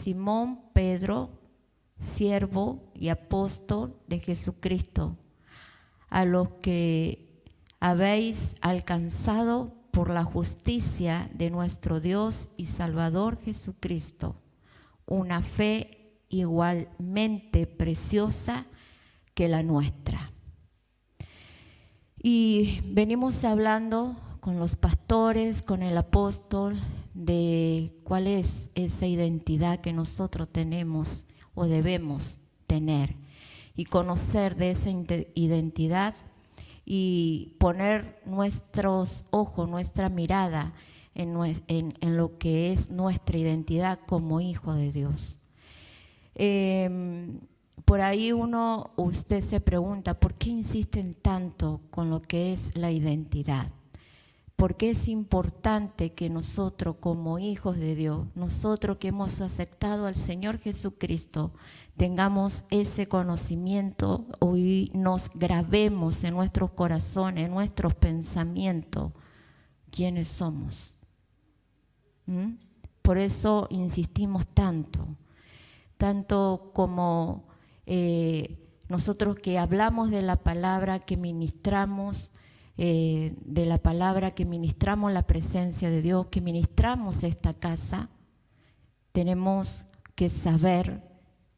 Simón Pedro, siervo y apóstol de Jesucristo, a los que habéis alcanzado por la justicia de nuestro Dios y Salvador Jesucristo, una fe igualmente preciosa que la nuestra. Y venimos hablando con los pastores, con el apóstol, de cuál es esa identidad que nosotros tenemos o debemos tener, y conocer de esa identidad y poner nuestros ojos, nuestra mirada en lo que es nuestra identidad como hijo de Dios. Por ahí usted se pregunta, ¿por qué insisten tanto con lo que es la identidad? Porque es importante que nosotros como hijos de Dios, nosotros que hemos aceptado al Señor Jesucristo, tengamos ese conocimiento y nos grabemos en nuestros corazones, en nuestros pensamientos, quiénes somos. Por eso insistimos tanto como nosotros que hablamos de la palabra, que ministramos, de la palabra, que ministramos la presencia de Dios, que ministramos esta casa, tenemos que saber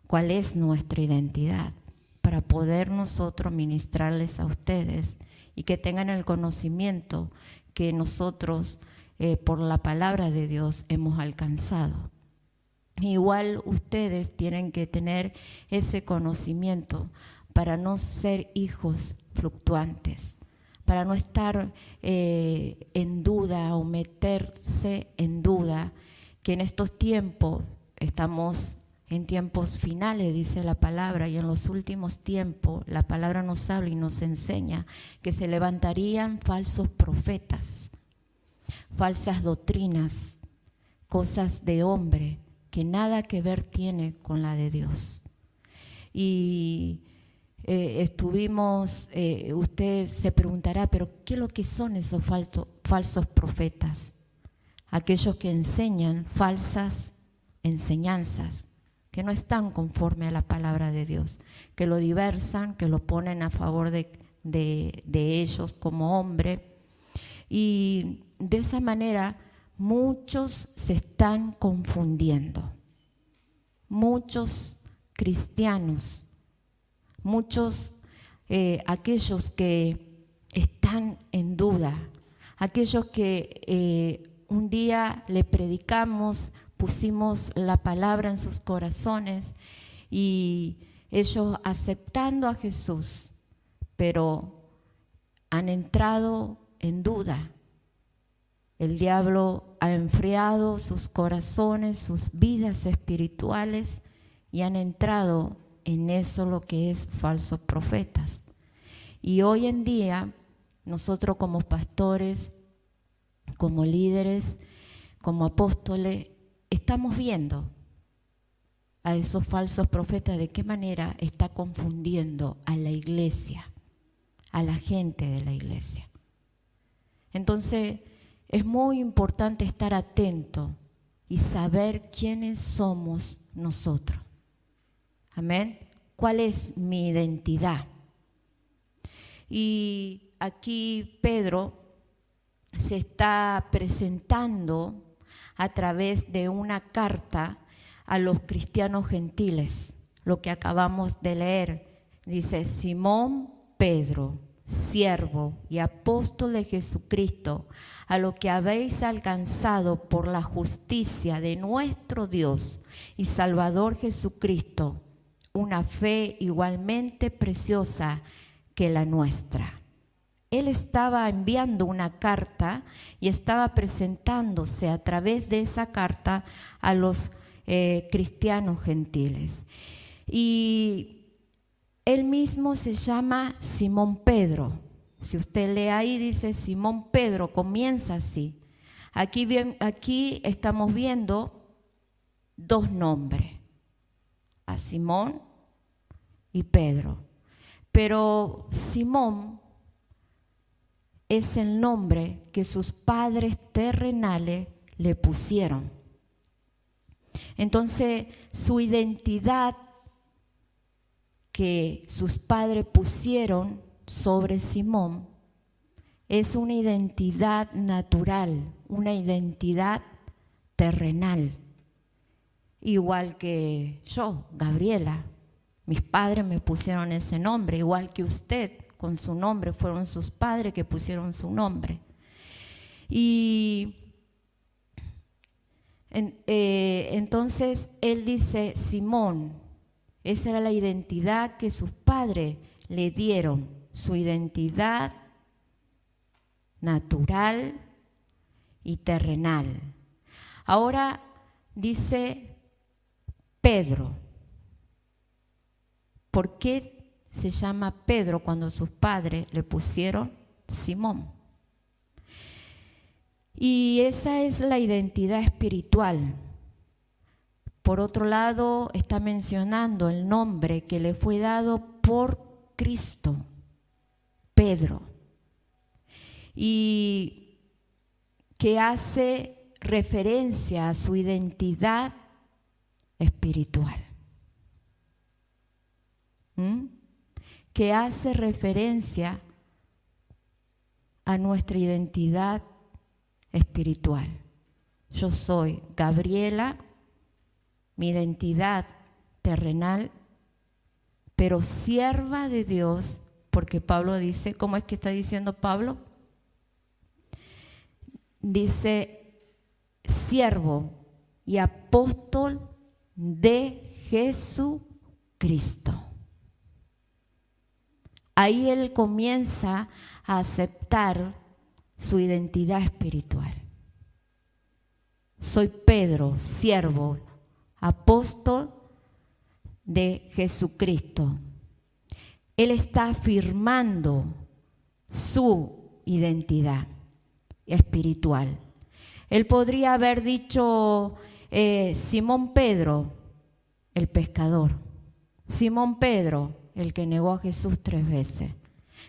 cuál es nuestra identidad para poder nosotros ministrarles a ustedes y que tengan el conocimiento que nosotros por la palabra de Dios hemos alcanzado. Igual ustedes tienen que tener ese conocimiento para no ser hijos fluctuantes, para no estar en duda o meterse en duda, que en estos tiempos, estamos en tiempos finales, dice la palabra, y en los últimos tiempos la palabra nos habla y nos enseña que se levantarían falsos profetas, falsas doctrinas, cosas de hombre, que nada que ver tiene con la de Dios. Y usted se preguntará, pero ¿qué es lo que son esos falsos profetas? Aquellos que enseñan falsas enseñanzas, que no están conforme a la palabra de Dios, que lo diversan, que lo ponen a favor de ellos como hombre. Y de esa manera muchos se están confundiendo, muchos cristianos, muchos aquellos que están en duda, aquellos que un día le predicamos, pusimos la palabra en sus corazones y ellos aceptando a Jesús, pero han entrado en duda. El diablo ha enfriado sus corazones, sus vidas espirituales, y han entrado en eso lo que es falsos profetas. Y hoy en día nosotros como pastores, como líderes, como apóstoles, estamos viendo a esos falsos profetas de qué manera está confundiendo a la iglesia, a la gente de la iglesia. Entonces es muy importante estar atento y saber quiénes somos nosotros. Amén. ¿Cuál es mi identidad? Y aquí Pedro se está presentando a través de una carta a los cristianos gentiles. Lo que acabamos de leer dice: Simón Pedro, siervo y apóstol de Jesucristo, a lo que habéis alcanzado por la justicia de nuestro Dios y Salvador Jesucristo, una fe igualmente preciosa que la nuestra. Él estaba enviando una carta y estaba presentándose a través de esa carta a los cristianos gentiles. Y él mismo se llama Simón Pedro. Si usted lee ahí, dice Simón Pedro, comienza así. Aquí estamos viendo dos nombres, a Simón y Pedro. Pero Simón es el nombre que sus padres terrenales le pusieron. Entonces, su identidad que sus padres pusieron sobre Simón es una identidad natural, una identidad terrenal. Igual que yo, Gabriela, mis padres me pusieron ese nombre, igual que usted, con su nombre, fueron sus padres que pusieron su nombre. Y entonces él dice, Simón, esa era la identidad que sus padres le dieron, su identidad natural y terrenal. Ahora dice Pedro. ¿Por qué se llama Pedro cuando sus padres le pusieron Simón? Y esa es la identidad espiritual. Por otro lado, está mencionando el nombre que le fue dado por Cristo, Pedro, y que hace referencia a su identidad espiritual. Que hace referencia a nuestra identidad espiritual. Yo soy Gabriela, mi identidad terrenal, pero sierva de Dios, porque Pablo dice, ¿cómo es que está diciendo Pablo? Dice, siervo y apóstol de Jesucristo. Ahí él comienza a aceptar su identidad espiritual. Soy Pedro, siervo, apóstol de Jesucristo. Él está afirmando su identidad espiritual. Él podría haber dicho Simón Pedro, el pescador. Simón Pedro, el que negó a Jesús 3 veces.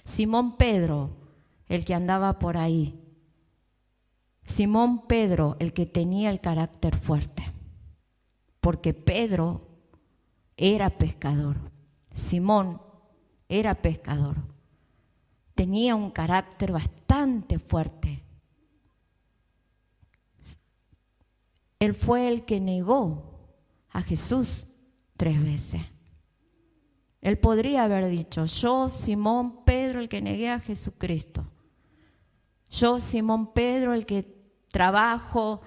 Simón Pedro, el que andaba por ahí. Simón Pedro, el que tenía el carácter fuerte. Porque Pedro era pescador. Simón era pescador. Tenía un carácter bastante fuerte. Él fue el que negó a Jesús 3 veces. Él podría haber dicho, yo, Simón Pedro, el que negué a Jesucristo. Yo, Simón Pedro, el que trabajo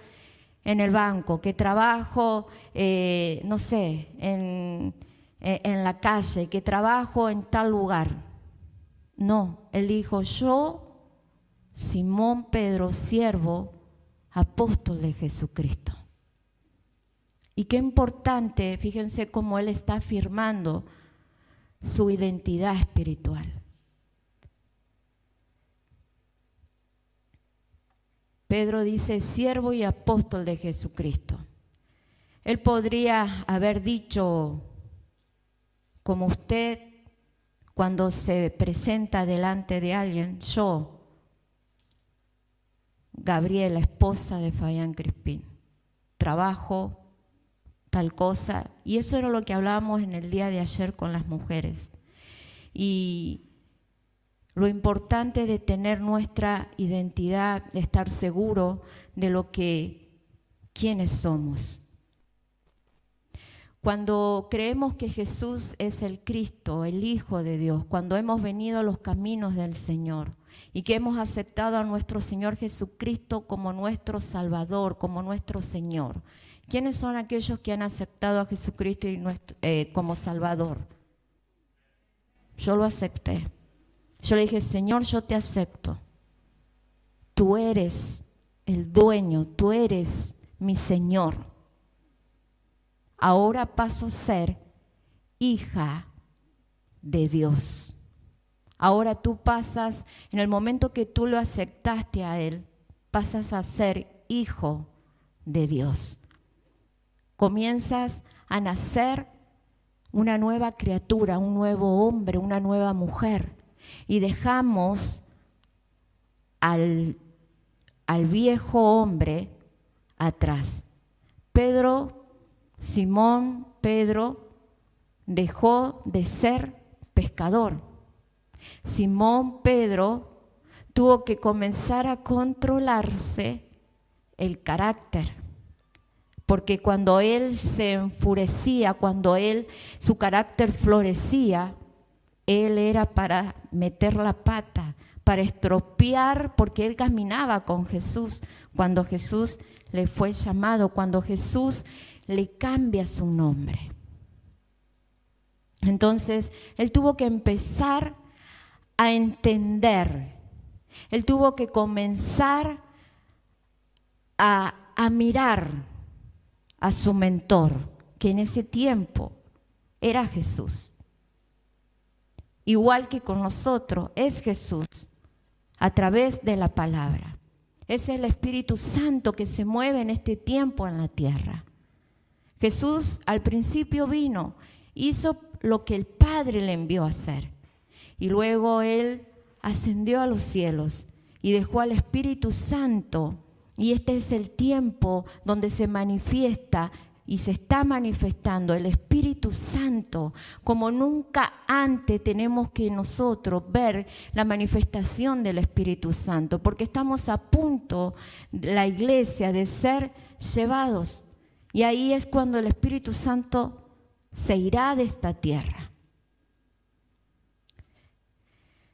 en el banco, que trabajo, no sé, en la calle, que trabajo en tal lugar. No, él dijo, yo, Simón Pedro, siervo, apóstol de Jesucristo. Y qué importante, fíjense cómo él está afirmando su identidad espiritual. Pedro dice, siervo y apóstol de Jesucristo. Él podría haber dicho, como usted, cuando se presenta delante de alguien, yo, Gabriela, esposa de Fabián Crispín, trabajo tal cosa, y eso era lo que hablábamos en el día de ayer con las mujeres. Y lo importante de tener nuestra identidad, de estar seguro de quiénes somos. Cuando creemos que Jesús es el Cristo, el Hijo de Dios, cuando hemos venido a los caminos del Señor y que hemos aceptado a nuestro Señor Jesucristo como nuestro Salvador, como nuestro Señor. ¿Quiénes son aquellos que han aceptado a Jesucristo como Salvador? Yo lo acepté. Yo le dije, Señor, yo te acepto. Tú eres el dueño, tú eres mi Señor. Ahora paso a ser hija de Dios. Ahora tú pasas, en el momento que tú lo aceptaste a Él, pasas a ser hijo de Dios. Comienzas a nacer una nueva criatura, un nuevo hombre, una nueva mujer. Y dejamos al viejo hombre atrás. Pedro Simón Pedro dejó de ser pescador. Simón Pedro tuvo que comenzar a controlarse el carácter, porque cuando él se enfurecía, cuando su carácter florecía, él era para meter la pata, para estropear, porque él caminaba con Jesús. Cuando Jesús le fue llamado, cuando Jesús le cambia su nombre. Entonces, él tuvo que empezar a entender, él tuvo que comenzar a mirar a su mentor, que en ese tiempo era Jesús. Igual que con nosotros, es Jesús a través de la palabra. Es el Espíritu Santo que se mueve en este tiempo en la tierra. Jesús al principio vino, hizo lo que el Padre le envió a hacer. Y luego Él ascendió a los cielos y dejó al Espíritu Santo. Y este es el tiempo donde se manifiesta y se está manifestando el Espíritu Santo. Como nunca antes tenemos que nosotros ver la manifestación del Espíritu Santo, porque estamos a punto, la iglesia, de ser llevados. Y ahí es cuando el Espíritu Santo se irá de esta tierra.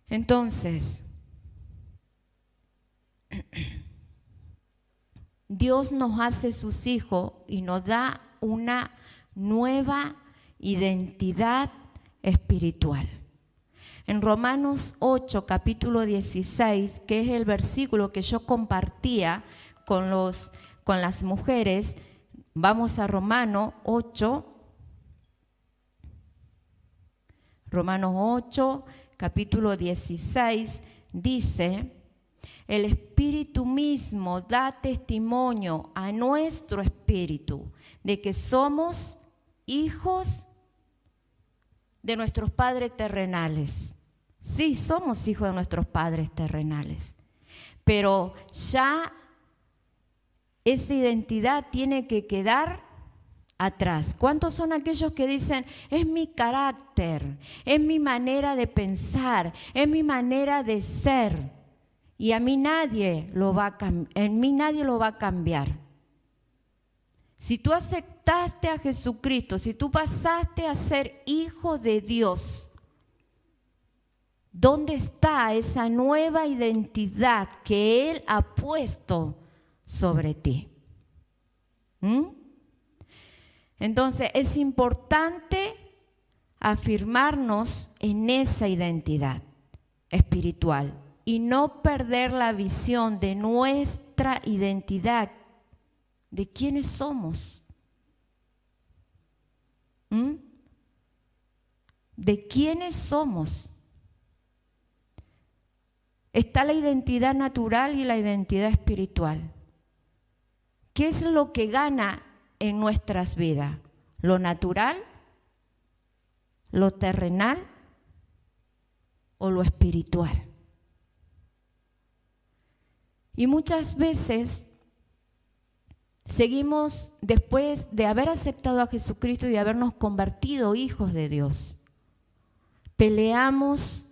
Entonces, Dios nos hace sus hijos y nos da una nueva identidad espiritual. En Romanos 8, capítulo 16, que es el versículo que yo compartía con las mujeres, vamos a Romanos 8, capítulo 16, dice: el Espíritu mismo da testimonio a nuestro espíritu de que somos hijos de nuestros padres terrenales. Sí, somos hijos de nuestros padres terrenales, pero ya esa identidad tiene que quedar atrás. ¿Cuántos son aquellos que dicen, es mi carácter, es mi manera de pensar, es mi manera de ser? Y en mí nadie lo va a cambiar. Si tú aceptaste a Jesucristo, si tú pasaste a ser hijo de Dios, ¿dónde está esa nueva identidad que Él ha puesto sobre ti? Entonces es importante afirmarnos en esa identidad espiritual y no perder la visión de nuestra identidad, de quiénes somos. ¿De quiénes somos? Está la identidad natural y la identidad espiritual. ¿Qué es lo que gana en nuestras vidas? ¿Lo natural, lo terrenal o lo espiritual? Y muchas veces seguimos, después de haber aceptado a Jesucristo y de habernos convertido hijos de Dios, peleamos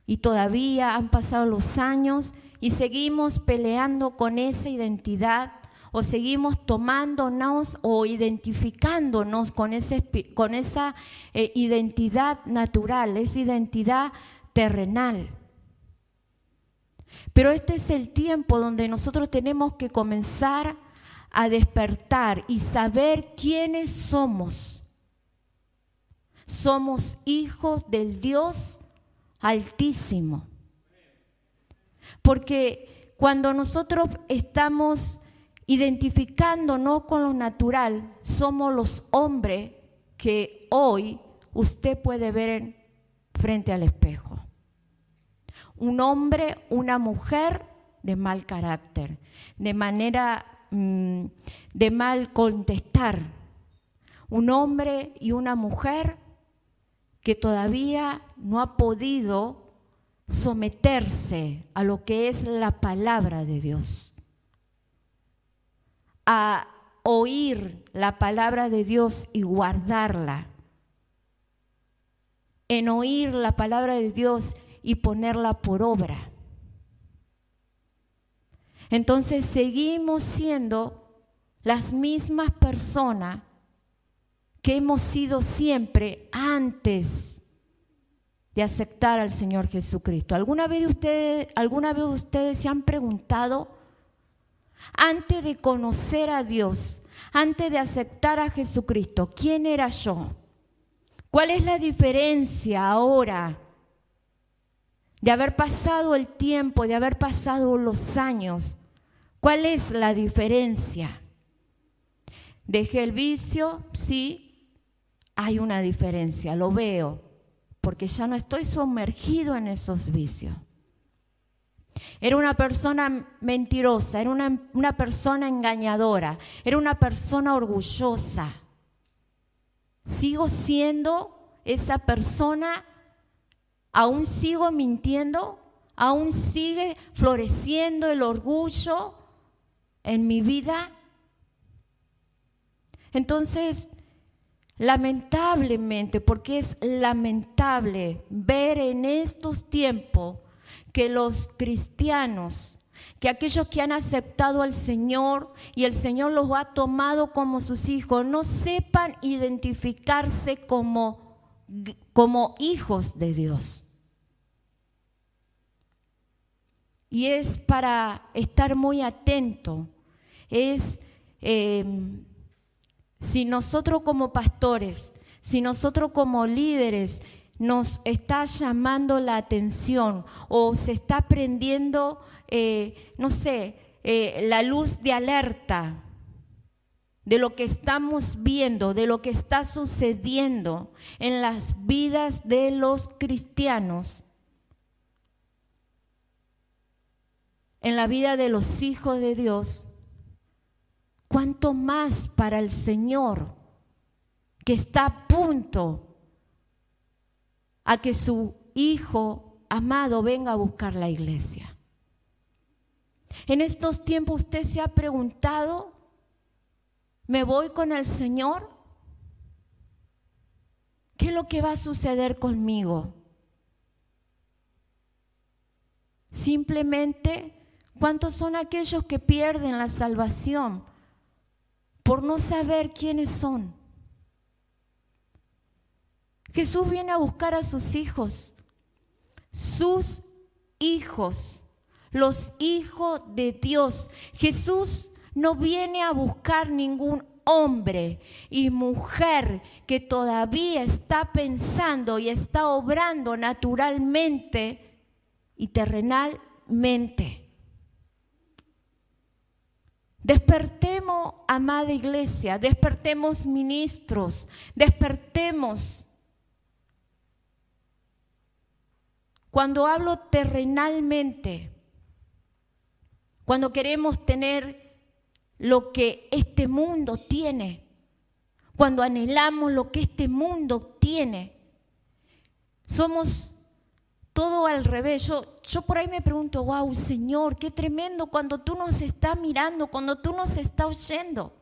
y todavía han pasado los años y seguimos peleando con esa identidad, o seguimos tomándonos o identificándonos con esa identidad natural, esa identidad terrenal. Pero este es el tiempo donde nosotros tenemos que comenzar a despertar y saber quiénes somos. Somos hijos del Dios Altísimo. Porque cuando nosotros estamos identificándonos con lo natural, somos los hombres que hoy usted puede ver frente al espejo. Un hombre, una mujer de mal carácter, de manera de mal contestar. Un hombre y una mujer que todavía no ha podido someterse a lo que es la palabra de Dios, a oír la palabra de Dios y guardarla, en oír la palabra de Dios y ponerla por obra. Entonces seguimos siendo las mismas personas que hemos sido siempre antes de aceptar al Señor Jesucristo. ¿Alguna vez ustedes se han preguntado, antes de conocer a Dios, antes de aceptar a Jesucristo, quién era yo? ¿Cuál es la diferencia ahora de haber pasado el tiempo, de haber pasado los años? ¿Cuál es la diferencia? ¿Dejé el vicio? Sí, hay una diferencia, lo veo, porque ya no estoy sumergido en esos vicios. Era una persona mentirosa, era una persona engañadora, era una persona orgullosa. ¿Sigo siendo esa persona? ¿Aún sigo mintiendo? ¿Aún sigue floreciendo el orgullo en mi vida? Entonces, lamentablemente, porque es lamentable ver en estos tiempos que los cristianos, que aquellos que han aceptado al Señor y el Señor los ha tomado como sus hijos, no sepan identificarse como hijos de Dios. Y es para estar muy atento. Si nosotros como pastores, si nosotros como líderes nos está llamando la atención o se está prendiendo, la luz de alerta de lo que estamos viendo, de lo que está sucediendo en las vidas de los cristianos, en la vida de los hijos de Dios, ¿cuánto más para el Señor, que está a punto a que su Hijo amado venga a buscar la iglesia? En estos tiempos usted se ha preguntado, ¿me voy con el Señor? ¿Qué es lo que va a suceder conmigo? Simplemente, ¿cuántos son aquellos que pierden la salvación por no saber quiénes son? Jesús viene a buscar a sus hijos, los hijos de Dios. Jesús no viene a buscar ningún hombre y mujer que todavía está pensando y está obrando naturalmente y terrenalmente. Despertemos, amada iglesia, despertemos ministros, despertemos. Cuando hablo terrenalmente, cuando queremos tener lo que este mundo tiene, cuando anhelamos lo que este mundo tiene, somos todo al revés. Yo por ahí me pregunto, wow, Señor, qué tremendo cuando tú nos estás mirando, cuando tú nos estás oyendo.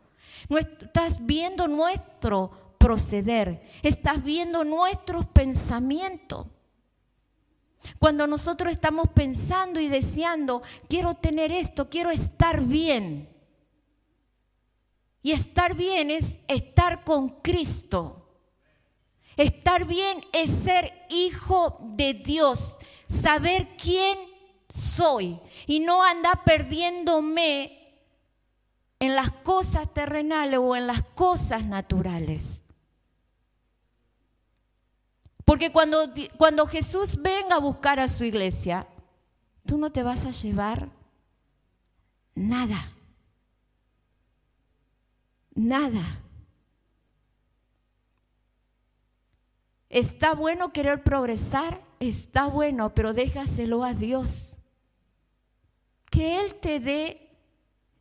Estás viendo nuestro proceder, estás viendo nuestros pensamientos. Cuando nosotros estamos pensando y deseando, quiero tener esto, quiero estar bien. Y estar bien es estar con Cristo. Estar bien es ser hijo de Dios, saber quién soy y no andar perdiéndome en las cosas terrenales o en las cosas naturales. Porque cuando Jesús venga a buscar a su iglesia, tú no te vas a llevar nada. Nada. Está bueno querer progresar, está bueno, pero déjaselo a Dios. Que Él te dé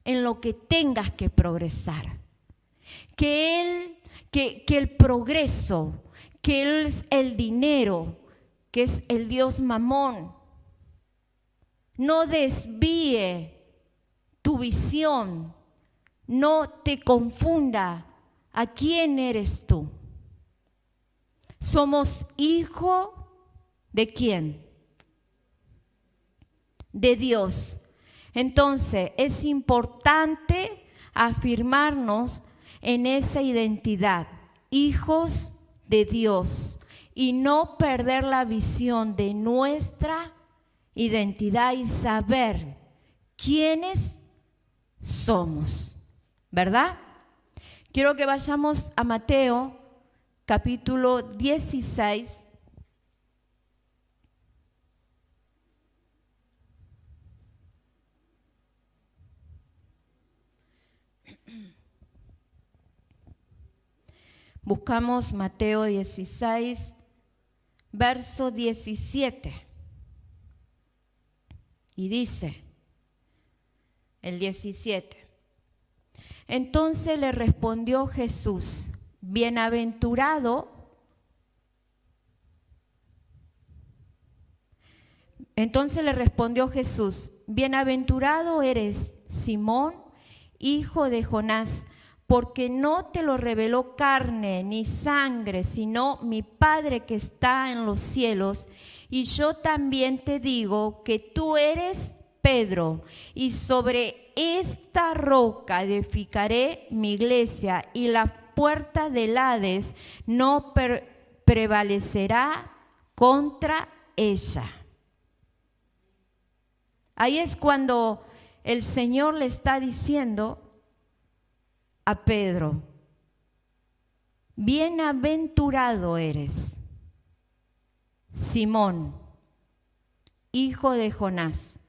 en lo que tengas que progresar. Que el progreso, que Él es el dinero, que es el Dios Mamón, no desvíe tu visión no te confunda a quién eres tú. Somos hijo ¿de quién? De Dios. Entonces es importante afirmarnos en esa identidad, hijos de Dios, y no perder la visión de nuestra identidad y saber quiénes somos, ¿verdad? Quiero que vayamos a Mateo capítulo 16. Buscamos Mateo 16, verso 17. Y dice, el 17. Entonces le respondió Jesús, bienaventurado. Entonces le respondió Jesús, bienaventurado eres, Simón, hijo de Jonás, porque no te lo reveló carne ni sangre, sino mi Padre que está en los cielos. Y yo también te digo que tú eres Pedro, y sobre esta roca edificaré mi iglesia, y la puerta del Hades no prevalecerá contra ella. Ahí es cuando el Señor le está diciendo a Pedro, bienaventurado eres, Simón, hijo de Jonás.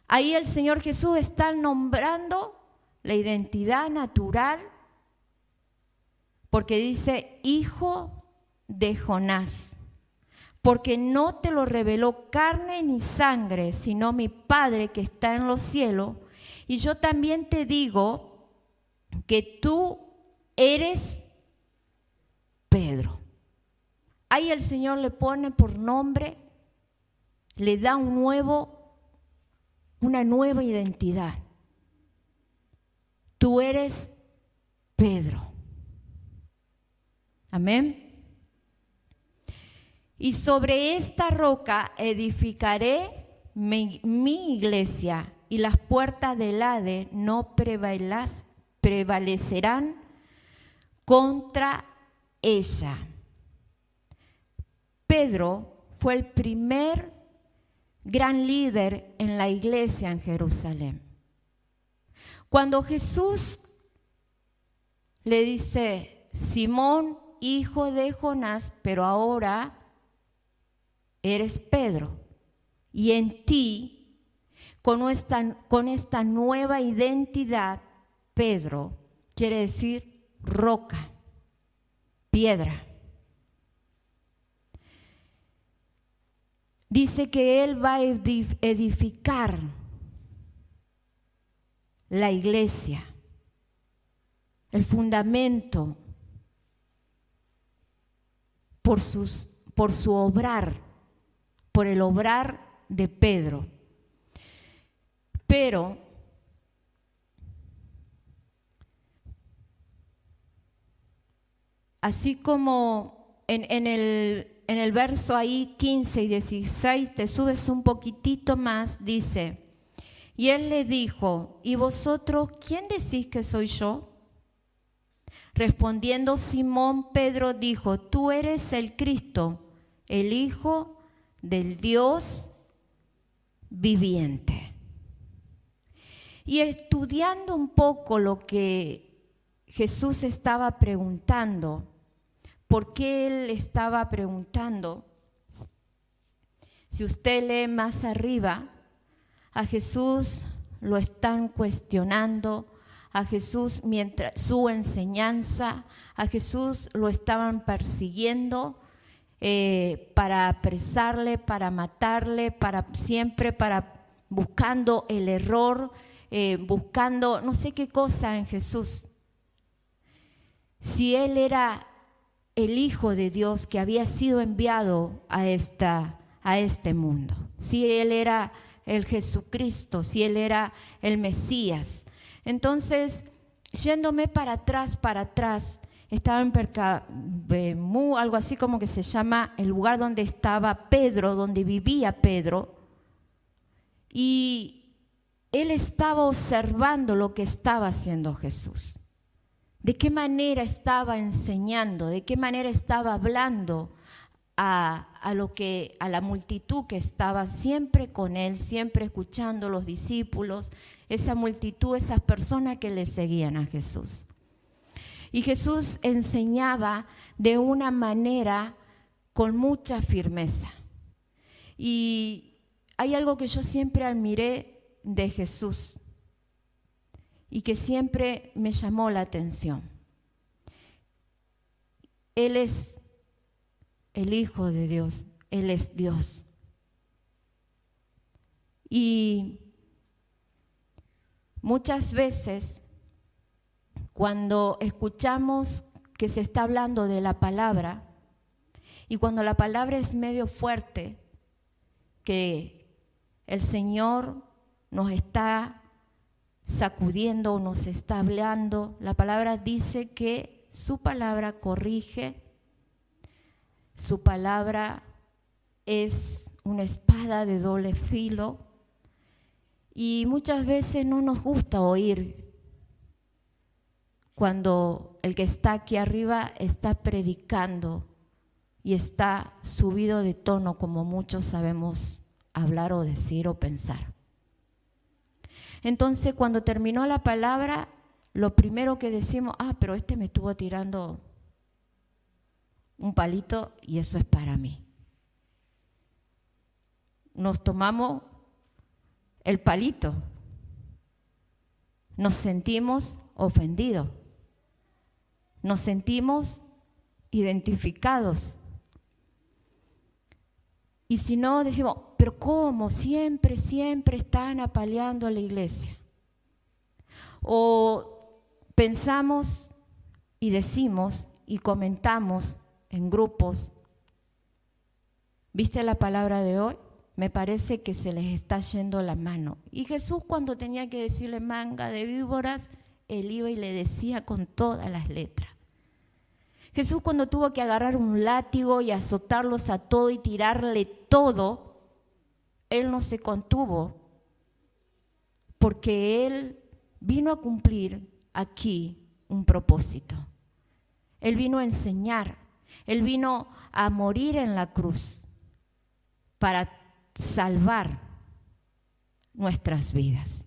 Ahí el Señor Jesús está nombrando la identidad natural, porque dice hijo de Jonás, porque no te lo reveló carne ni sangre, sino mi Padre que está en los cielos. Y yo también te digo que tú eres Pedro. Ahí el Señor le pone por nombre, le da una nueva identidad. Tú eres Pedro. Amén. Y sobre esta roca edificaré mi iglesia, y las puertas del Hades no prevalecerán contra ella. Pedro fue el primer gran líder en la iglesia en Jerusalén. Cuando Jesús le dice, Simón, hijo de Jonás, pero ahora eres Pedro, y en ti, con esta nueva identidad, Pedro quiere decir roca, piedra. Dice que Él va a edificar la iglesia, el fundamento por su obrar, por el obrar de Pedro. Pero así como en el verso ahí 15 y 16, te subes un poquitito más, dice, y él le dijo, ¿y vosotros quién decís que soy yo? Respondiendo Simón, Pedro dijo, tú eres el Cristo, el Hijo del Dios viviente. Y estudiando un poco lo que Jesús estaba preguntando, ¿por qué Él estaba preguntando? Si usted lee más arriba, a Jesús lo están cuestionando, a Jesús mientras su enseñanza, a Jesús lo estaban persiguiendo para apresarle, para matarle, siempre buscando el error, buscando no sé qué cosa en Jesús. Si Él era el Hijo de Dios que había sido enviado a este mundo, si Él era el Jesucristo, si Él era el Mesías. Entonces yéndome para atrás, estaba en Percabemú, algo así como que se llama el lugar donde estaba Pedro, donde vivía Pedro, y él estaba observando lo que estaba haciendo Jesús. De qué manera estaba enseñando, de qué manera estaba hablando a la multitud que estaba siempre con él, siempre escuchando, los discípulos, esa multitud, esas personas que le seguían a Jesús. Y Jesús enseñaba de una manera con mucha firmeza. Y hay algo que yo siempre admiré de Jesús y que siempre me llamó la atención. Él es el Hijo de Dios, Él es Dios. Y muchas veces cuando escuchamos que se está hablando de la palabra y cuando la palabra es medio fuerte, que el Señor nos está sacudiendo, nos está hablando, la palabra dice que su palabra corrige, su palabra es una espada de doble filo y muchas veces no nos gusta oír cuando el que está aquí arriba está predicando y está subido de tono como muchos sabemos hablar o decir o pensar. Entonces, cuando terminó la palabra, lo primero que decimos, pero este me estuvo tirando un palito y eso es para mí. Nos tomamos el palito, nos sentimos ofendidos, nos sentimos identificados. Y si no, decimos, pero ¿cómo? Siempre están apaleando a la iglesia. O pensamos y decimos y comentamos en grupos, ¿viste la palabra de hoy? Me parece que se les está yendo la mano. Y Jesús, cuando tenía que decirle manga de víboras, él iba y le decía con todas las letras. Jesús, cuando tuvo que agarrar un látigo y azotarlos a todos y tirarle todo, él no se contuvo, porque él vino a cumplir aquí un propósito. Él vino a enseñar, él vino a morir en la cruz para salvar nuestras vidas.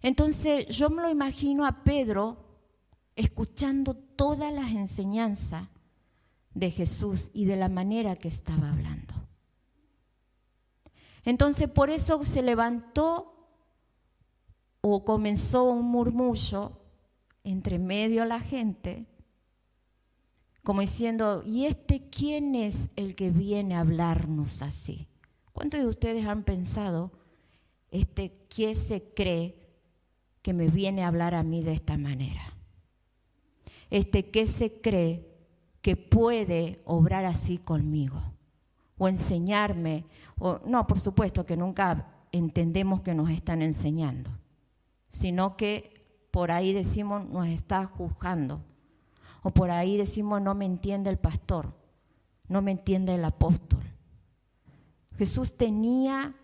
Entonces yo me lo imagino a Pedro escuchando todas las enseñanzas de Jesús y de la manera que estaba hablando. Entonces por eso se levantó o comenzó un murmullo entre medio de la gente, como diciendo, ¿y quién es el que viene a hablarnos así? ¿Cuántos de ustedes han pensado, quién se cree que me viene a hablar a mí de esta manera? ¿Qué se cree que puede obrar así conmigo? O enseñarme, no, por supuesto que nunca entendemos que nos están enseñando, sino que por ahí decimos nos está juzgando, o por ahí decimos no me entiende el pastor, no me entiende el apóstol. Jesús tenía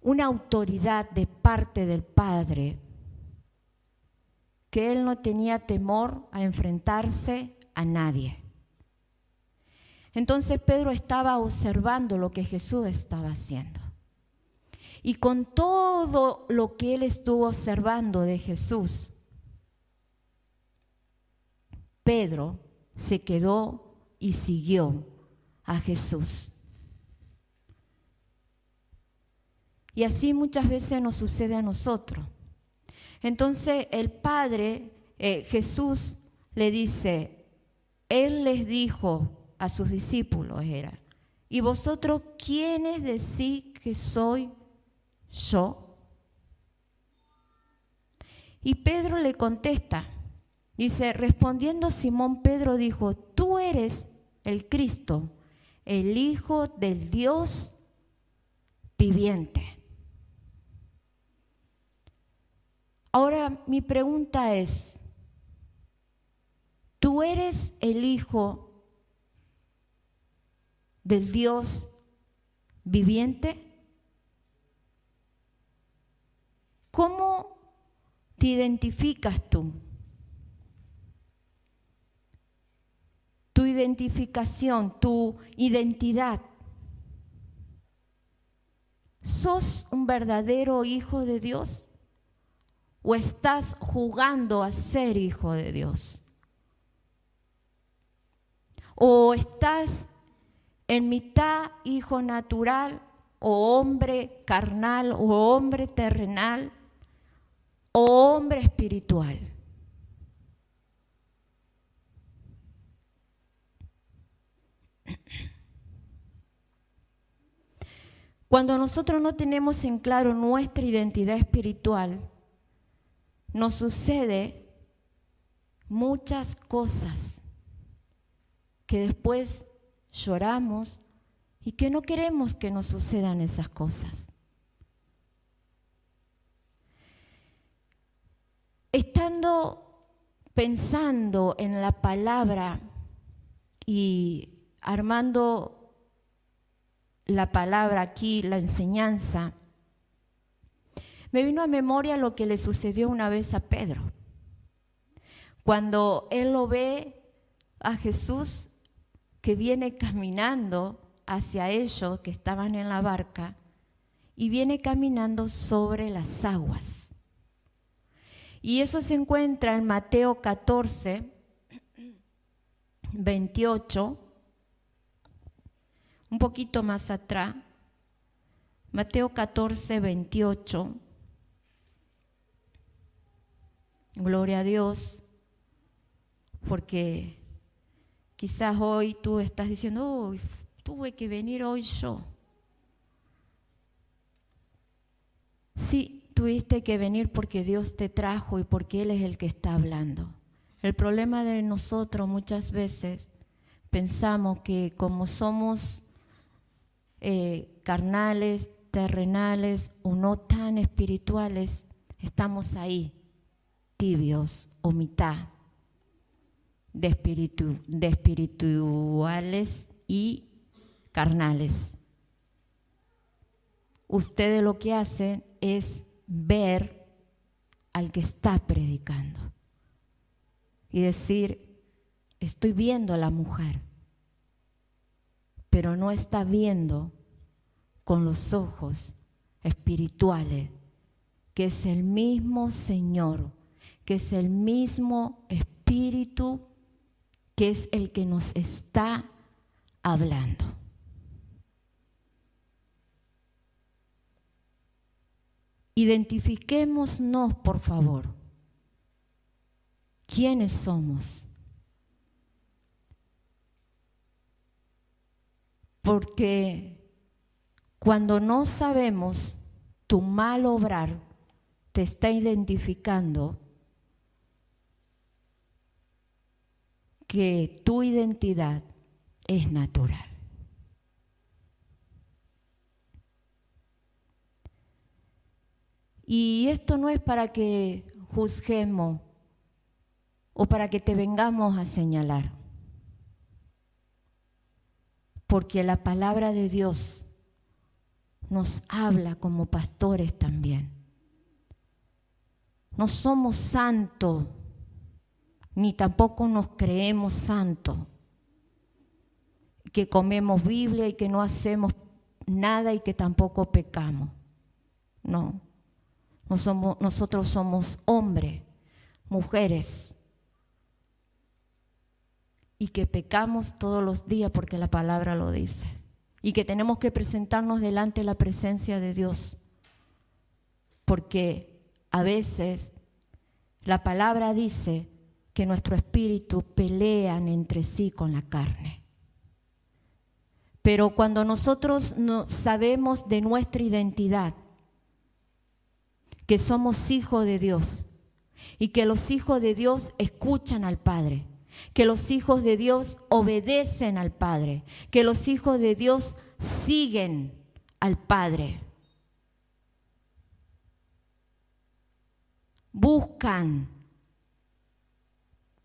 una autoridad de parte del Padre, que él no tenía temor a enfrentarse a nadie. Entonces Pedro estaba observando lo que Jesús estaba haciendo. Y con todo lo que él estuvo observando de Jesús, Pedro se quedó y siguió a Jesús. Y así muchas veces nos sucede a nosotros. Entonces el Padre, Jesús le dice, Él les dijo a sus discípulos, ¿y vosotros quiénes decís que soy yo? Y Pedro le contesta, dice, respondiendo Simón Pedro dijo, tú eres el Cristo, el Hijo del Dios viviente. Ahora mi pregunta es, ¿tú eres el hijo del Dios viviente? ¿Cómo te identificas tú? Tu identificación, tu identidad. ¿Sos un verdadero hijo de Dios? ¿O estás jugando a ser hijo de Dios? ¿O estás en mitad hijo natural, o hombre carnal, o hombre terrenal, o hombre espiritual? Cuando nosotros no tenemos en claro nuestra identidad espiritual, nos sucede muchas cosas que después lloramos y que no queremos que nos sucedan esas cosas. Estando pensando en la palabra y armando la palabra aquí, la enseñanza, me vino a memoria lo que le sucedió una vez a Pedro. Cuando él lo ve a Jesús que viene caminando hacia ellos que estaban en la barca y viene caminando sobre las aguas. Y eso se encuentra en Mateo 14, 28, un poquito más atrás, Mateo 14, 28. Gloria a Dios, porque quizás hoy tú estás diciendo, oh, tuve que venir hoy yo. Sí, tuviste que venir porque Dios te trajo y porque Él es el que está hablando. El problema de nosotros muchas veces pensamos que como somos carnales, terrenales o no tan espirituales, estamos ahí, tibios o mitad de espirituales y carnales. Ustedes lo que hacen es ver al que está predicando y decir, estoy viendo a la mujer, pero no está viendo con los ojos espirituales, que es el mismo Señor, que es el mismo Espíritu, que es el que nos está hablando. Identifiquémonos, por favor. ¿Quiénes somos? Porque cuando no sabemos, tu mal obrar te está identificando que tu identidad es natural. Y esto no es para que juzguemos o para que te vengamos a señalar, porque la palabra de Dios nos habla como pastores también. No somos santos, ni tampoco nos creemos santos, que comemos Biblia y que no hacemos nada y que tampoco pecamos. No, nosotros somos hombres, mujeres, y que pecamos todos los días porque la palabra lo dice, y que tenemos que presentarnos delante de la presencia de Dios, porque a veces la palabra dice que nuestro espíritu pelean entre sí con la carne. Pero cuando nosotros no sabemos de nuestra identidad, que somos hijos de Dios y que los hijos de Dios escuchan al Padre, que los hijos de Dios obedecen al Padre, que los hijos de Dios siguen al Padre. buscan,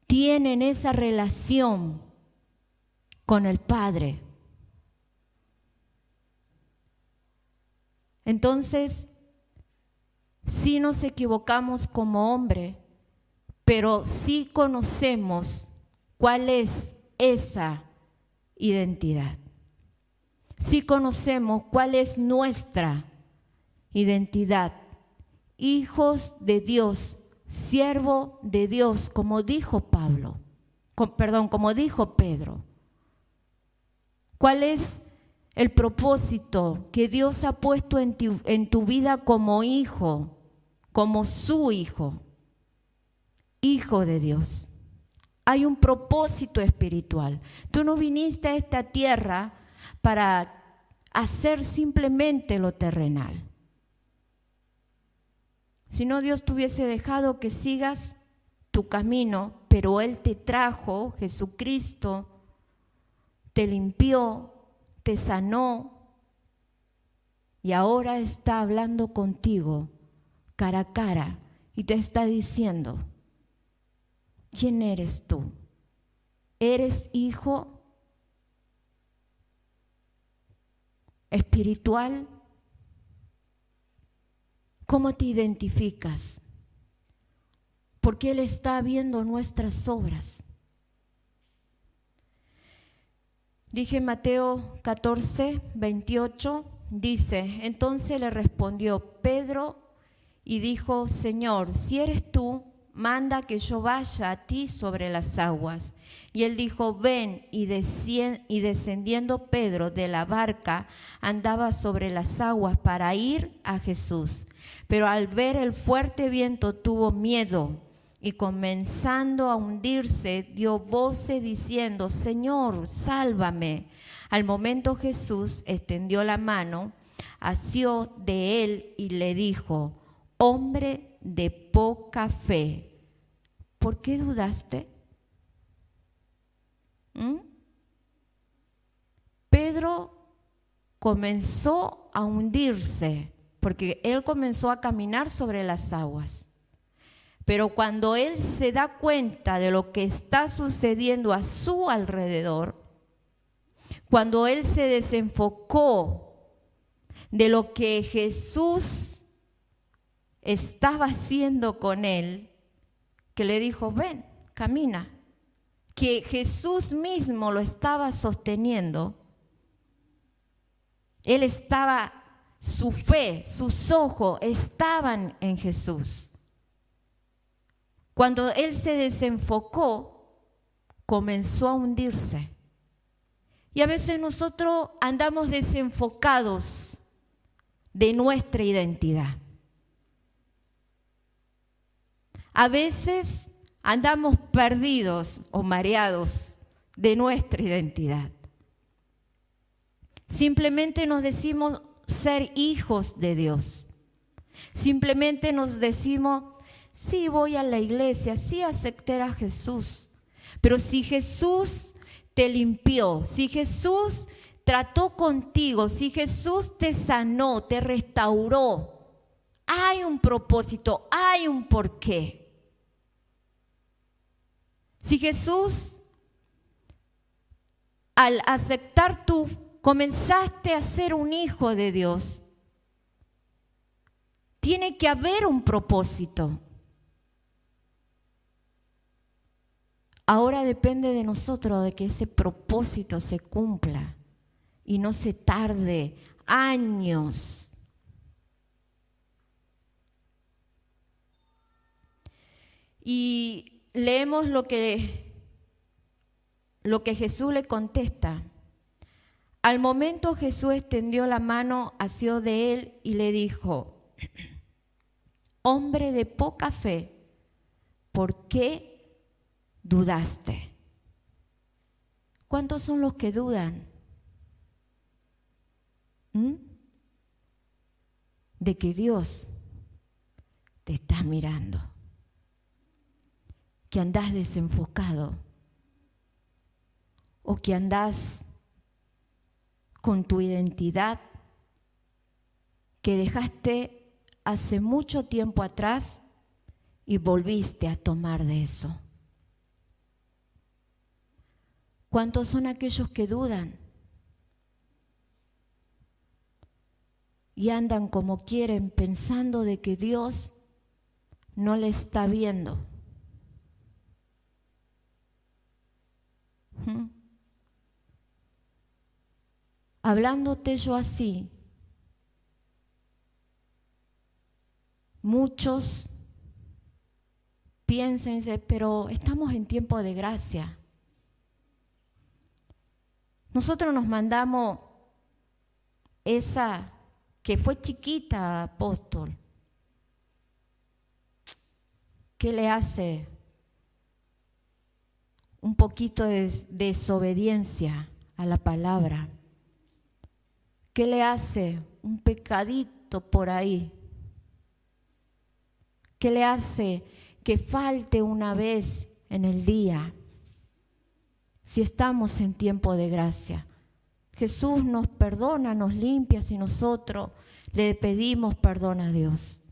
tienen esa relación con el Padre. Entonces, sí nos equivocamos como hombre, pero sí conocemos cuál es esa identidad. Sí conocemos cuál es nuestra identidad. Hijos de Dios, siervo de Dios, como dijo como dijo Pedro. ¿Cuál es el propósito que Dios ha puesto en tu vida como hijo, como su hijo? Hijo de Dios. Hay un propósito espiritual. Tú no viniste a esta tierra para hacer simplemente lo terrenal. Si no, Dios te hubiese dejado que sigas tu camino, pero Él te trajo, Jesucristo, te limpió, te sanó y ahora está hablando contigo cara a cara y te está diciendo, ¿quién eres tú? ¿Eres hijo espiritual? ¿Cómo te identificas? Porque Él está viendo nuestras obras. Dije Mateo 14, 28, dice, entonces le respondió Pedro y dijo, Señor, si eres tú, manda que yo vaya a ti sobre las aguas. Y él dijo, ven, y descendiendo Pedro de la barca, andaba sobre las aguas para ir a Jesús. Pero al ver el fuerte viento tuvo miedo y comenzando a hundirse dio voces diciendo, Señor, sálvame. Al momento Jesús extendió la mano, asió de él y le dijo, hombre de poca fe, ¿por qué dudaste? Pedro comenzó a hundirse porque él comenzó a caminar sobre las aguas. Pero cuando él se da cuenta de lo que está sucediendo a su alrededor, cuando él se desenfocó de lo que Jesús estaba haciendo con él, que le dijo, ven, camina, que Jesús mismo lo estaba sosteniendo, él estaba, su fe, sus ojos estaban en Jesús. Cuando él se desenfocó, comenzó a hundirse. Y a veces nosotros andamos desenfocados de nuestra identidad. A veces andamos perdidos o mareados de nuestra identidad. Simplemente nos decimos ser hijos de Dios. Simplemente nos decimos, sí voy a la iglesia, sí acepté a Jesús. Pero si Jesús te limpió, si Jesús trató contigo, si Jesús te sanó, te restauró, hay un propósito, hay un porqué. Si Jesús, al aceptar tú, comenzaste a ser un hijo de Dios, tiene que haber un propósito. Ahora depende de nosotros de que ese propósito se cumpla y no se tarde años. Y leemos lo que Jesús le contesta. Al momento Jesús extendió la mano, asió de él y le dijo, hombre de poca fe, ¿por qué dudaste? ¿Cuántos son los que dudan? De que Dios te está mirando, que andás desenfocado o que andás con tu identidad que dejaste hace mucho tiempo atrás y volviste a tomar de eso? ¿Cuántos son aquellos que dudan y andan como quieren pensando de que Dios no le está viendo? Hablándote yo así, muchos piensan y dicen, pero estamos en tiempo de gracia. Nosotros nos mandamos esa que fue chiquita, apóstol. ¿Qué le hace? Un poquito de desobediencia a la palabra. ¿Qué le hace? Un pecadito por ahí. ¿Qué le hace? Que falte una vez en el día. Si estamos en tiempo de gracia, Jesús nos perdona, nos limpia si nosotros le pedimos perdón a Dios.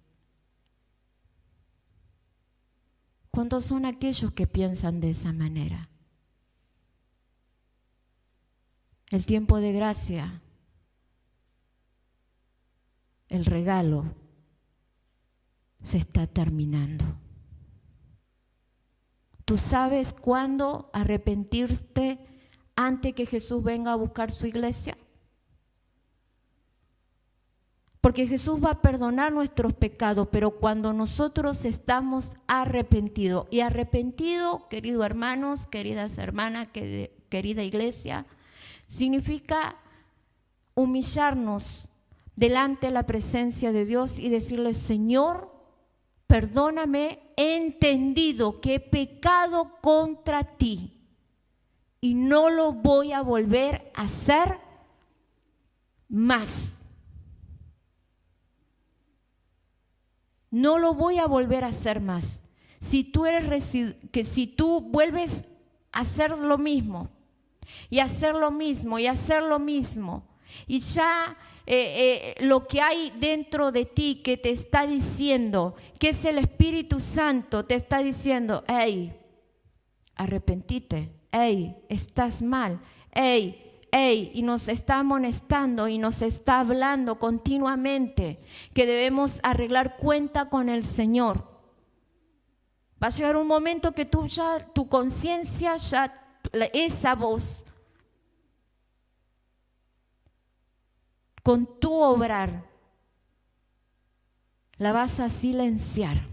¿Cuántos son aquellos que piensan de esa manera? El tiempo de gracia, el regalo, se está terminando. ¿Tú sabes cuándo arrepentirte antes que Jesús venga a buscar su iglesia? Porque Jesús va a perdonar nuestros pecados, pero cuando nosotros estamos arrepentidos. Y arrepentido, queridos hermanos, queridas hermanas, querida iglesia, significa humillarnos delante de la presencia de Dios y decirle, Señor, perdóname, he entendido que he pecado contra ti y no lo voy a volver a hacer más. No lo voy a volver a hacer más. Si tú vuelves a hacer lo mismo y hacer lo mismo y hacer lo mismo y ya lo que hay dentro de ti que te está diciendo, que es el Espíritu Santo, te está diciendo, hey, arrepentite, hey, estás mal, hey, y nos está amonestando y nos está hablando continuamente que debemos arreglar cuenta con el Señor. Va a llegar un momento que tu conciencia ya, esa voz, con tu obrar, la vas a silenciar.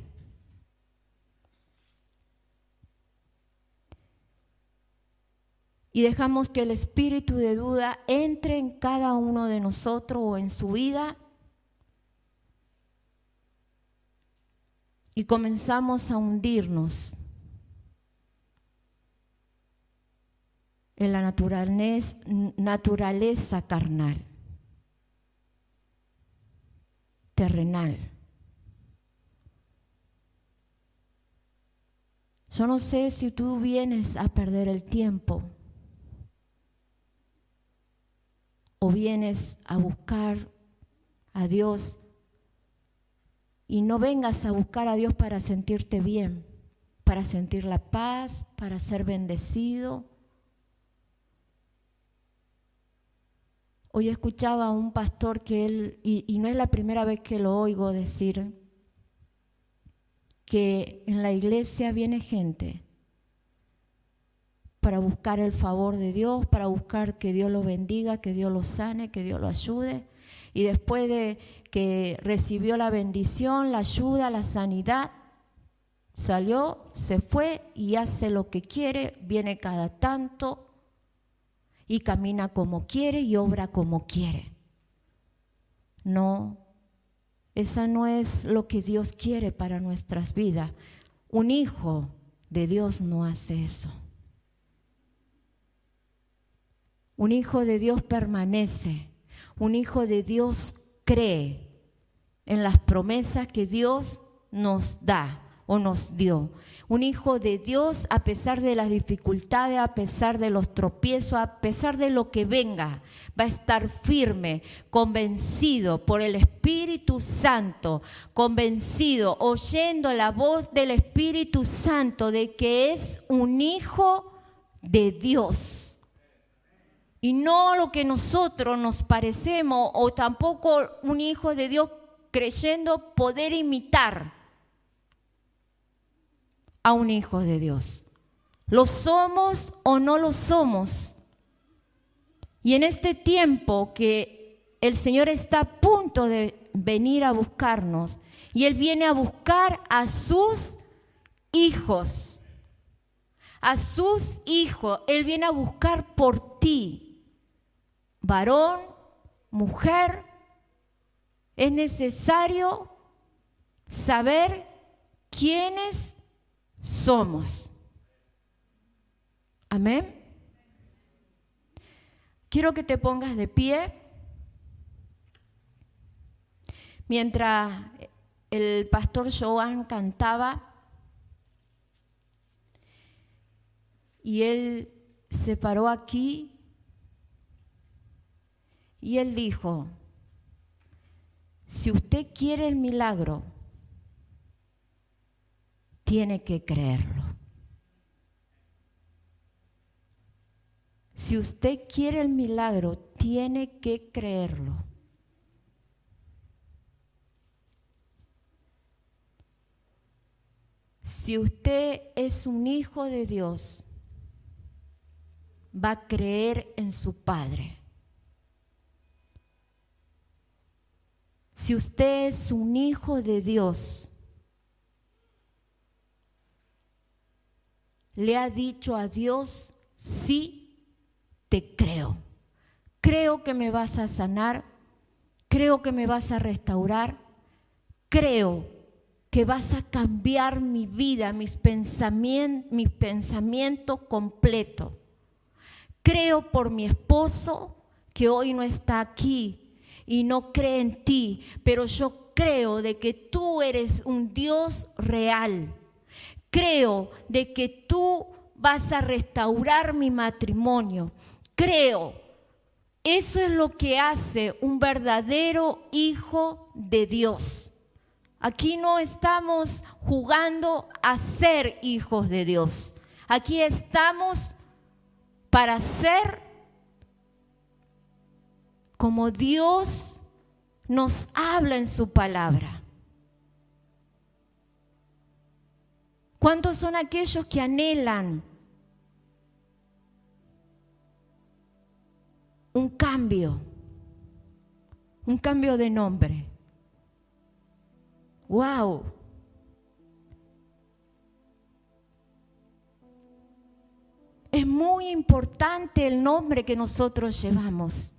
Y dejamos que el espíritu de duda entre en cada uno de nosotros o en su vida. Y comenzamos a hundirnos en la naturaleza carnal, terrenal. Yo no sé si tú vienes a perder el tiempo o vienes a buscar a Dios, y no vengas a buscar a Dios para sentirte bien, para sentir la paz, para ser bendecido. Hoy escuchaba a un pastor que él, y no es la primera vez que lo oigo decir, que en la iglesia viene gente para buscar el favor de Dios, para buscar que Dios lo bendiga, que Dios lo sane, que Dios lo ayude. Y después de que recibió la bendición, la ayuda, la sanidad, salió, se fue y hace lo que quiere, viene cada tanto y camina como quiere y obra como quiere. No, esa no es lo que Dios quiere para nuestras vidas. Un hijo de Dios no hace eso. Un hijo de Dios permanece. Un hijo de Dios cree en las promesas que Dios nos da. o nos dio. Un hijo de Dios, a pesar de las dificultades, a pesar de los tropiezos, a pesar de lo que venga, va a estar firme, convencido por el Espíritu Santo, convencido, oyendo la voz del Espíritu Santo de que es un hijo de Dios. Y no lo que nosotros nos parecemos, o tampoco un hijo de Dios creyendo poder imitar a un hijo de Dios. ¿Lo somos o no lo somos? Y en este tiempo que el Señor está a punto de venir a buscarnos, y Él viene a buscar a sus hijos. A sus hijos. Él viene a buscar por ti. Varón, mujer, es necesario saber quiénes somos. Amén. Quiero que te pongas de pie mientras el pastor Joan cantaba, y él se paró aquí y él dijo: si usted quiere el milagro, tiene que creerlo. Si usted quiere el milagro, tiene que creerlo. Si usted es un hijo de Dios, va a creer en su Padre. Si usted es un hijo de Dios, le ha dicho a Dios: sí, te creo. Creo que me vas a sanar, creo que me vas a restaurar, creo que vas a cambiar mi vida, mis pensamientos completos. Creo por mi esposo que hoy no está aquí y no cree en ti, pero yo creo de que tú eres un Dios real. Creo de que tú vas a restaurar mi matrimonio. Creo. Eso es lo que hace un verdadero hijo de Dios. Aquí no estamos jugando a ser hijos de Dios. Aquí estamos para ser como Dios nos habla en su palabra. ¿Cuántos son aquellos que anhelan un cambio de nombre? ¡Wow! Es muy importante el nombre que nosotros llevamos,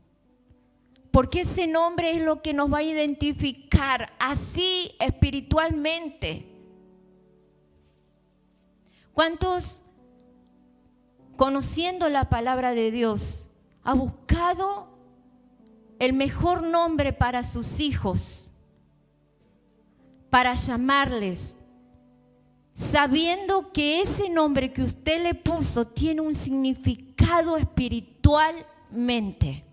porque ese nombre es lo que nos va a identificar así espiritualmente. ¿Cuántos, conociendo la palabra de Dios, ha buscado el mejor nombre para sus hijos, para llamarles, sabiendo que ese nombre que usted le puso tiene un significado espiritualmente?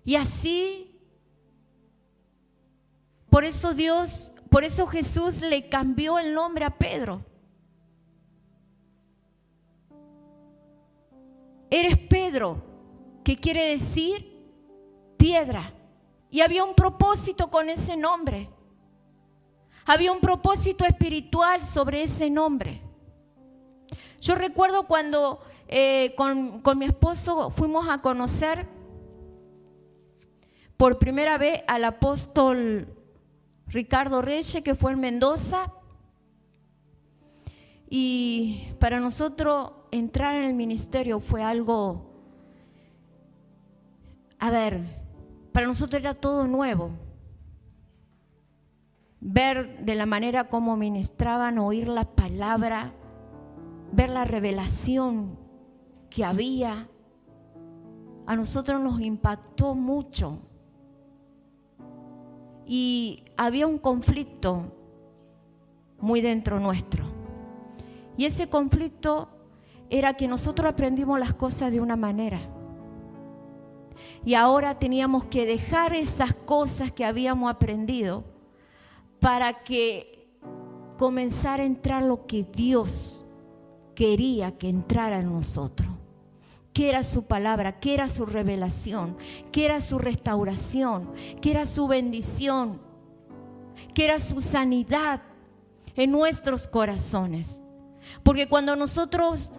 Y así, por eso Jesús le cambió el nombre a Pedro. Eres Pedro, que quiere decir piedra. Y había un propósito con ese nombre. Había un propósito espiritual sobre ese nombre. Yo recuerdo cuando con mi esposo fuimos a conocer por primera vez al apóstol Ricardo Reyes, que fue en Mendoza. Y para nosotros entrar en el ministerio fue algo, para nosotros era todo nuevo. Ver de la manera como ministraban, oír la palabra, ver la revelación que había, a nosotros nos impactó mucho. y había un conflicto muy dentro nuestro. Y ese conflicto era que nosotros aprendimos las cosas de una manera. Y ahora teníamos que dejar esas cosas que habíamos aprendido para que comenzara a entrar lo que Dios quería que entrara en nosotros. Que era su palabra, que era su revelación, que era su restauración, que era su bendición, que era su sanidad en nuestros corazones. Porque cuando nosotros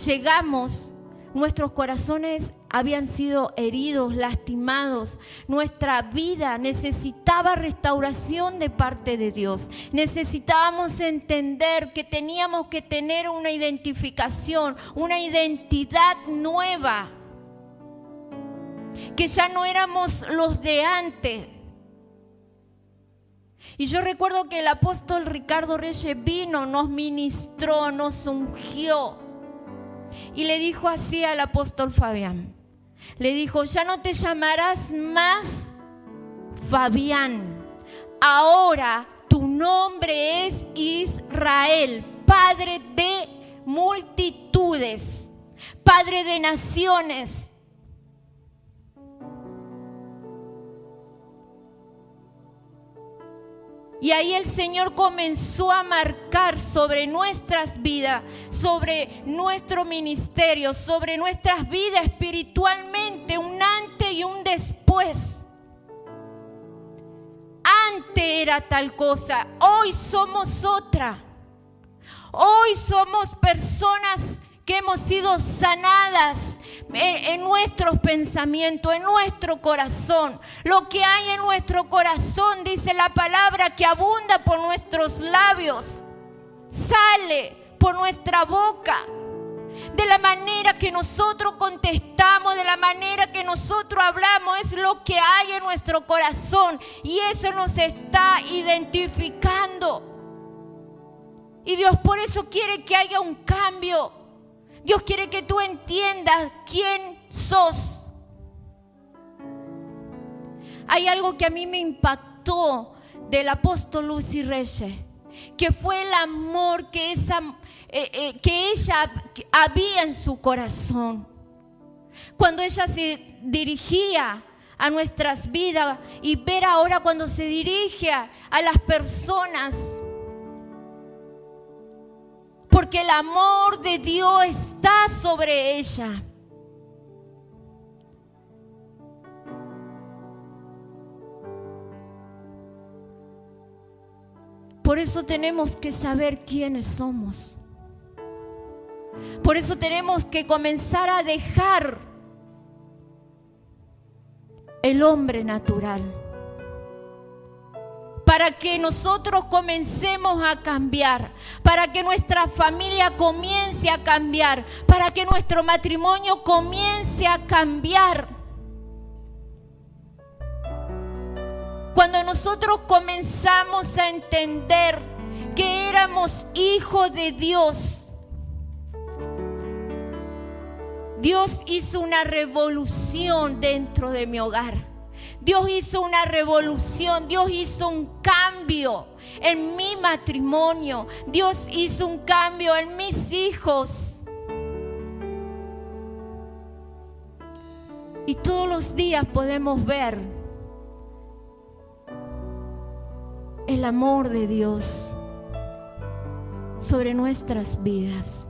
llegamos, nuestros corazones habían sido heridos, lastimados. Nuestra vida necesitaba restauración de parte de Dios. Necesitábamos entender que teníamos que tener una identificación, una identidad nueva. Que ya no éramos los de antes. Y yo recuerdo que el apóstol Ricardo Reyes vino, nos ministró, nos ungió. Y le dijo así al apóstol Fabián. Le dijo, ya no te llamarás más Fabián. Ahora tu nombre es Israel, Padre de multitudes, Padre de naciones. Y ahí el Señor comenzó a marcar sobre nuestras vidas, sobre nuestro ministerio, sobre nuestras vidas espiritualmente, un antes y un después. Antes era tal cosa, hoy somos otra. Hoy somos personas que hemos sido sanadas en nuestros pensamientos, en nuestro corazón. Lo que hay en nuestro corazón, dice la palabra, que abunda por nuestros labios, sale por nuestra boca. De la manera que nosotros contestamos, de la manera que nosotros hablamos, es lo que hay en nuestro corazón. Y eso nos está identificando. Y Dios por eso quiere que haya un cambio. Dios quiere que tú entiendas quién sos. Hay algo que a mí me impactó del apóstol Lucy Reyes, que fue el amor que ella había en su corazón. Cuando ella se dirigía a nuestras vidas y ver ahora cuando se dirige a las personas. Porque el amor de Dios está sobre ella. Por eso tenemos que saber quiénes somos. Por eso tenemos que comenzar a dejar el hombre natural. Para que nosotros comencemos a cambiar, para que nuestra familia comience a cambiar, para que nuestro matrimonio comience a cambiar. Cuando nosotros comenzamos a entender que éramos hijos de Dios, Dios hizo una revolución dentro de mi hogar. Dios hizo una revolución, Dios hizo un cambio en mi matrimonio, Dios hizo un cambio en mis hijos. Y todos los días podemos ver el amor de Dios sobre nuestras vidas,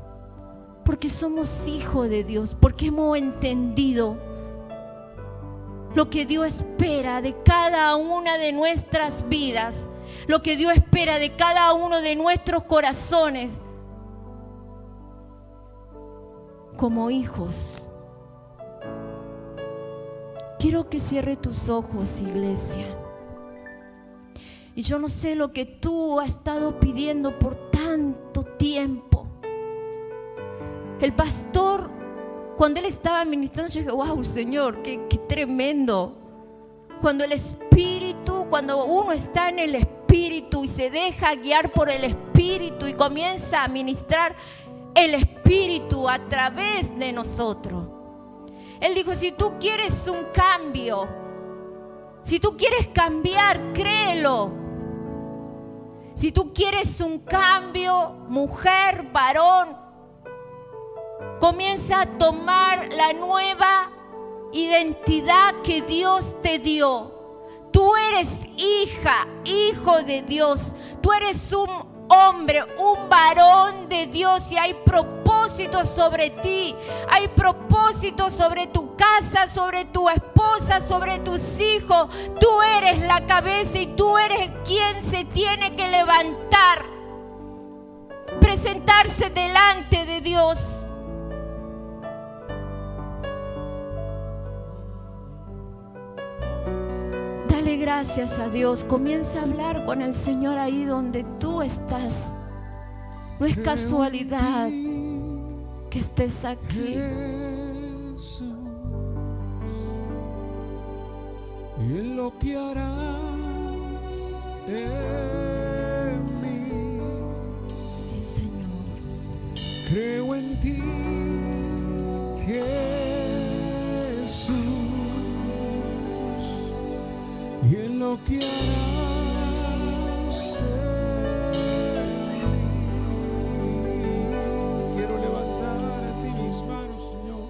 porque somos hijos de Dios, porque hemos entendido lo que Dios espera de cada una de nuestras vidas, lo que Dios espera de cada uno de nuestros corazones como hijos. Quiero que cierre tus ojos, iglesia. Y yo no sé lo que tú has estado pidiendo por tanto tiempo. El pastor, cuando él estaba ministrando, yo dije, wow, Señor, qué tremendo. Cuando el Espíritu, cuando uno está en el Espíritu y se deja guiar por el Espíritu y comienza a ministrar el Espíritu a través de nosotros. Él dijo, si tú quieres un cambio, Si tú quieres cambiar, créelo. Si tú quieres un cambio, mujer, varón, comienza a tomar la nueva identidad que Dios te dio. Tú eres hija, hijo de Dios. Tú eres un hombre, un varón de Dios, y hay propósitos sobre ti. Hay propósitos sobre tu casa, sobre tu esposa, sobre tus hijos. Tú eres la cabeza y tú eres quien se tiene que levantar, presentarse delante de Dios. Dale gracias a Dios. Comienza a hablar con el Señor ahí donde tú estás. No es casualidad que estés aquí. Y en lo que harás en mí. Sí, Señor. Creo en ti, Jesús. Y en lo que harás en mí. Quiero levantar a ti mis manos, Señor.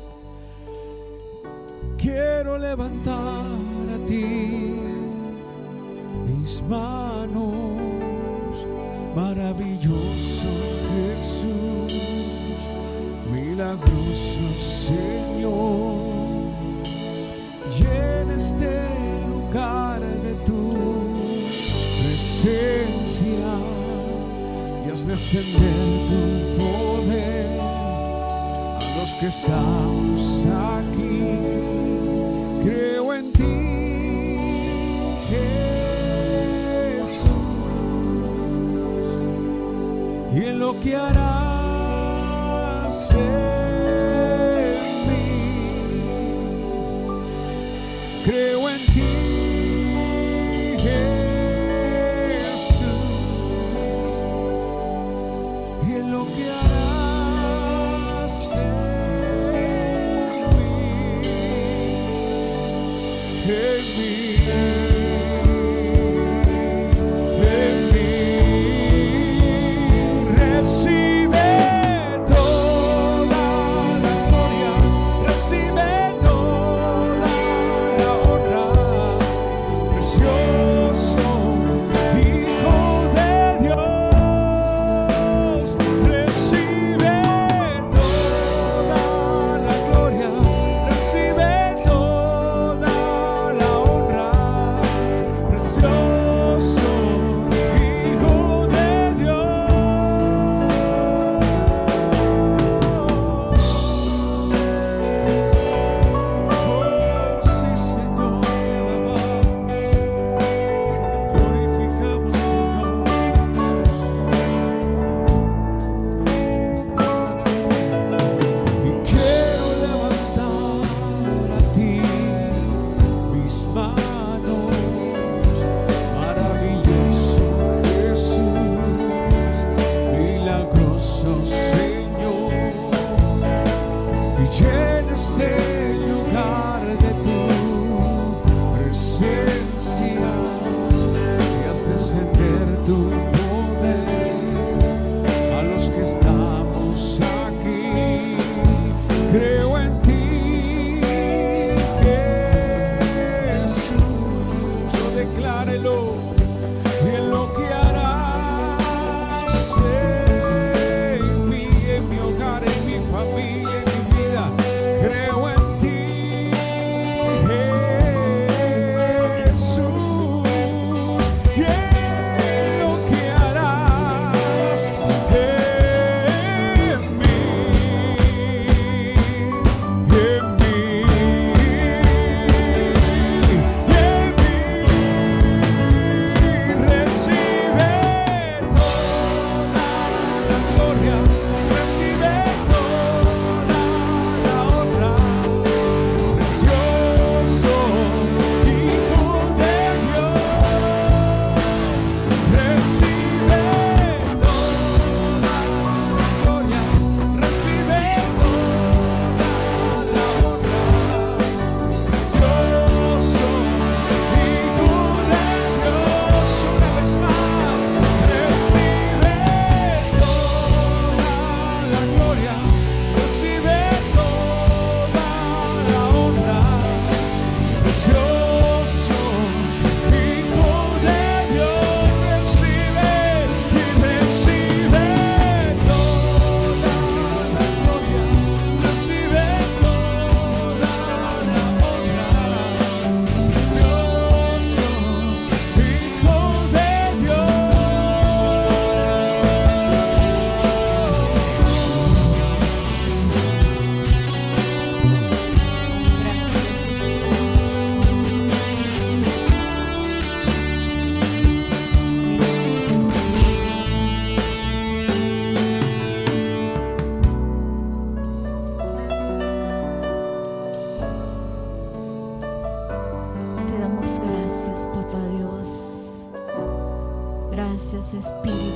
Quiero levantar a ti mis manos. Maravilloso Jesús, milagroso Señor. Llena este lugar de tu presencia y haz descender tu poder a los que estamos aquí. Creo en ti, Jesús, y en lo que harás en mí. Creo en ti,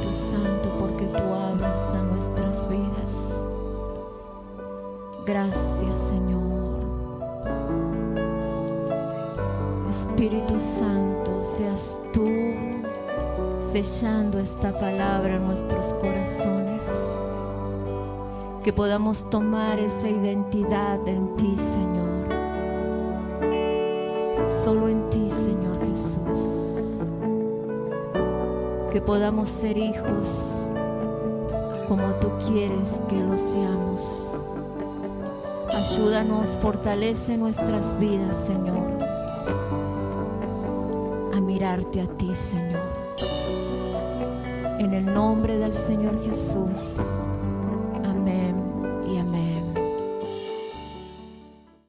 Espíritu Santo, porque tú hablas a nuestras vidas. Gracias, Señor. Espíritu Santo, seas tú sellando esta palabra en nuestros corazones. Que podamos tomar esa identidad en ti, Señor. Solo en ti, Señor Jesús. Que podamos ser hijos como tú quieres que lo seamos. Ayúdanos, fortalece nuestras vidas, Señor, a mirarte a ti, Señor. En el nombre del Señor Jesús.